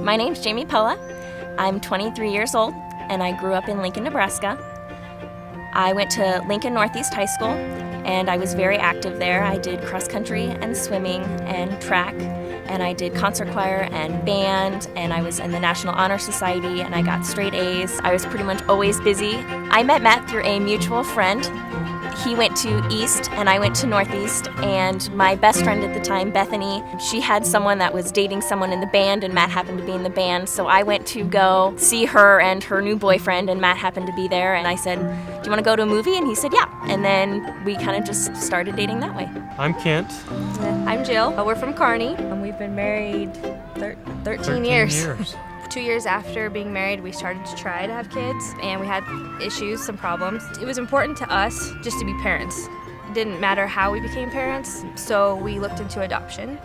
My name's Jamie Poa. I'm 23 years old, and I grew up in Lincoln, Nebraska. I went to Lincoln Northeast High School, and I was very active there. I did cross country and swimming and track, and I did concert choir and band, and I was in the National Honor Society, and I got straight A's. I was pretty much always busy. I met Matt through a mutual friend. He went to East and I went to Northeast, and my best friend at the time, Bethany, she had someone that was dating someone in the band, and Matt happened to be in the band, so I went to go see her and her new boyfriend, and Matt happened to be there, and I said, "Do you want to go to a movie?" And he said, "Yeah." And then we kind of just started dating that way. I'm Kent. I'm Jill. We're from Kearney. We've been married 13 years. 2 years after being married, we started to try to have kids, and we had issues, some problems. It was important to us just to be parents. It didn't matter how we became parents, so we looked into adoption.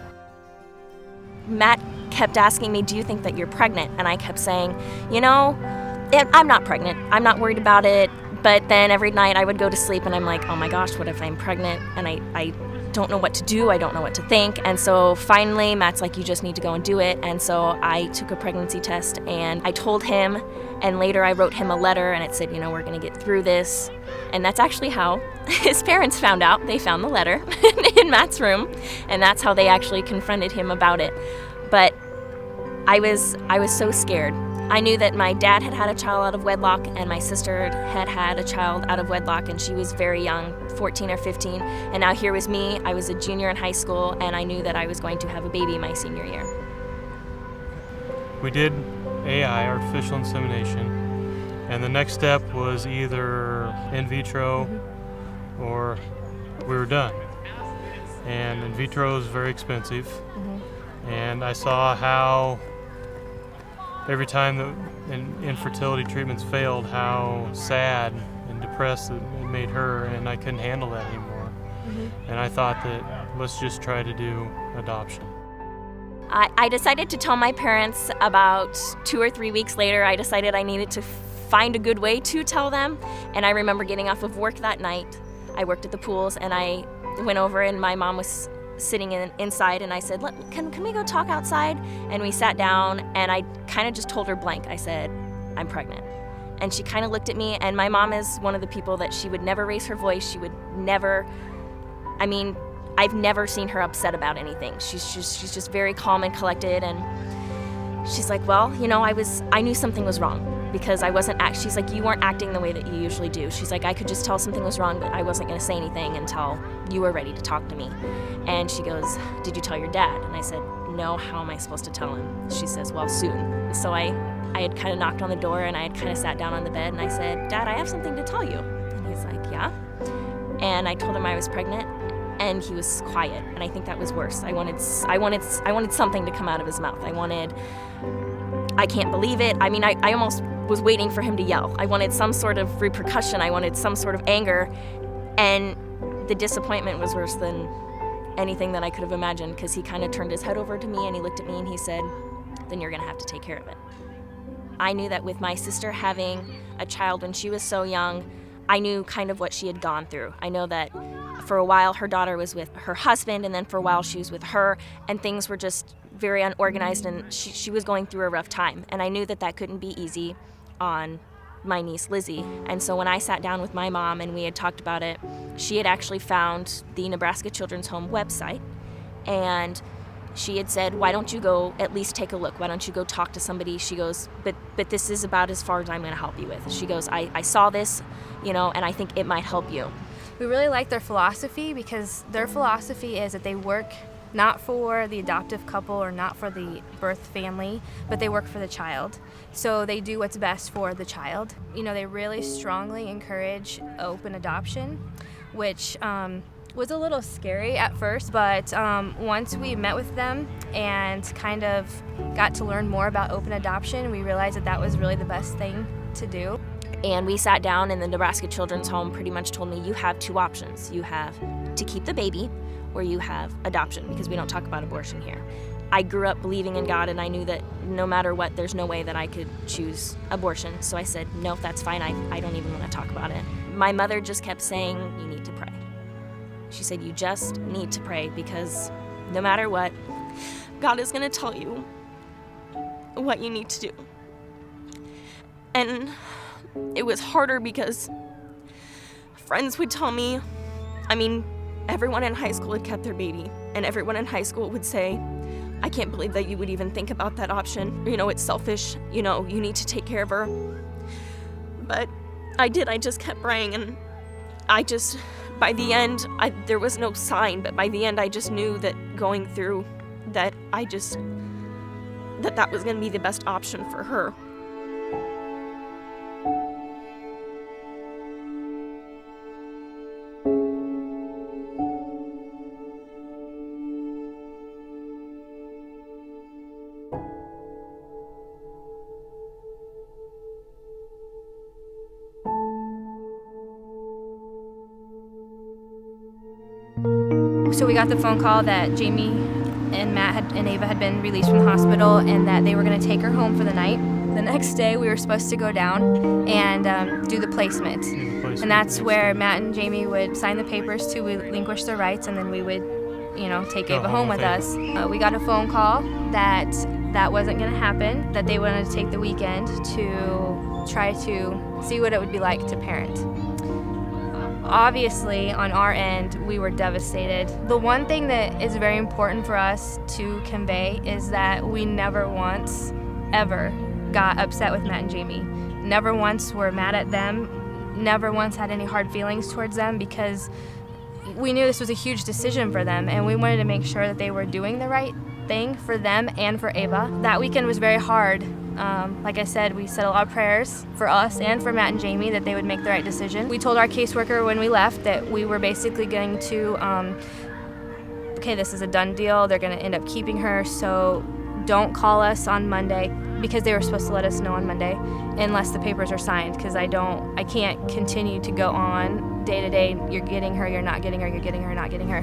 Matt kept asking me, "Do you think that you're pregnant?" And I kept saying, I'm not pregnant. I'm not worried about it. But then every night I would go to sleep and I'm like, oh my gosh, what if I'm pregnant? And I don't know what to do. I don't know what to think. And so finally Matt's like, you just need to go and do it. And so I took a pregnancy test and I told him, and later I wrote him a letter and it said, we're going to get through this. And that's actually how his parents found out. They found the letter in Matt's room, and that's how they actually confronted him about it. But I was so scared. I knew that my dad had had a child out of wedlock, and my sister had had a child out of wedlock, and she was very young, 14 or 15. And now here was me. I was a junior in high school, and I knew that I was going to have a baby my senior year. We did AI, artificial insemination, and the next step was either in vitro or we were done. And in vitro is very expensive, and I saw how every time the infertility treatments failed, how sad and depressed it made her, and I couldn't handle that anymore. And I thought that let's just try to do adoption. I decided to tell my parents about 2 or 3 weeks later. I decided I needed to find a good way to tell them, and I remember getting off of work that night. I worked at the pools, and I went over, and my mom was sitting inside, and I said, can we go talk outside? And we sat down, and I kind of just told her blank. I said, I'm pregnant. And she kind of looked at me, and my mom is one of the people that she would never raise her voice. She would never, I've never seen her upset about anything. She's just very calm and collected, and she's like, well, I knew something was wrong because I wasn't she's like, you weren't acting the way that you usually do. She's like, I could just tell something was wrong, but I wasn't going to say anything until you were ready to talk to me. And she goes, did you tell your dad? And I said, no, how am I supposed to tell him? She says, well, soon. So I had kind of knocked on the door, and I had kind of sat down on the bed, and I said, Dad, I have something to tell you. And he's like, yeah? And I told him I was pregnant, and he was quiet, and I think that was worse. I wanted something to come out of his mouth. I can't believe it. I almost was waiting for him to yell. I wanted some sort of repercussion. I wanted some sort of anger, and the disappointment was worse than anything that I could have imagined, because he kind of turned his head over to me and he looked at me and he said, then you're gonna have to take care of it. I knew that with my sister having a child when she was so young, I knew kind of what she had gone through. I know that for a while her daughter was with her husband, and then for a while she was with her, and things were just very unorganized, and she was going through a rough time. And I knew that couldn't be easy on my niece Lizzie. And so when I sat down with my mom and we had talked about it, she had actually found the Nebraska Children's Home website, and she had said, why don't you go at least take a look? Why don't you go talk to somebody? She goes, but this is about as far as I'm going to help you with. She goes, I saw this, and I think it might help you. We really like their philosophy, because their philosophy is that they work not for the adoptive couple or not for the birth family, but they work for the child. So they do what's best for the child. They really strongly encourage open adoption, which was a little scary at first, but once we met with them and kind of got to learn more about open adoption, we realized that was really the best thing to do. And we sat down, and the Nebraska Children's Home pretty much told me, you have 2 options. You have to keep the baby, or you have adoption, because we don't talk about abortion here. I grew up believing in God, and I knew that no matter what, there's no way that I could choose abortion. So I said, no, that's fine. I don't even want to talk about it. My mother just kept saying, you need to pray. She said, you just need to pray, because no matter what, God is going to tell you what you need to do. And it was harder because friends would tell me, everyone in high school had kept their baby, and everyone in high school would say, I can't believe that you would even think about that option. It's selfish. You need to take care of her. But I did. I just kept praying, and by the end, there was no sign, but by the end, I just knew that going through that, that was going to be the best option for her. So we got the phone call that Jamie and Matt and Ava had been released from the hospital, and that they were going to take her home for the night. The next day, we were supposed to go down and do the placement. And that's where Matt and Jamie would sign the papers to relinquish their rights, and then we would, take Ava home with us. We got a phone call that wasn't going to happen, that they wanted to take the weekend to try to see what it would be like to parent. Obviously, on our end, we were devastated. The one thing that is very important for us to convey is that we never once, ever got upset with Matt and Jamie. Never once were mad at them. Never once had any hard feelings towards them, because we knew this was a huge decision for them, and we wanted to make sure that they were doing the right thing for them and for Ava. That weekend was very hard. Like I said, we said a lot of prayers for us and for Matt and Jamie that they would make the right decision. We told our caseworker when we left that we were basically going to, okay, this is a done deal. They're going to end up keeping her, so don't call us on Monday, because they were supposed to let us know on Monday, unless the papers are signed, because I can't continue to go on day to day. You're getting her, you're not getting her, you're getting her, not getting her.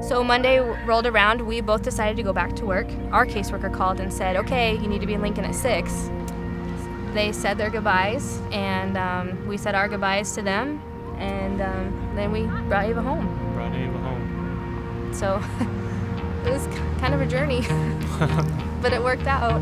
So Monday rolled around, we both decided to go back to work. Our caseworker called and said, okay, you need to be in Lincoln at 6. They said their goodbyes, and we said our goodbyes to them, and then we brought Ava home. So it was kind of a journey, but it worked out.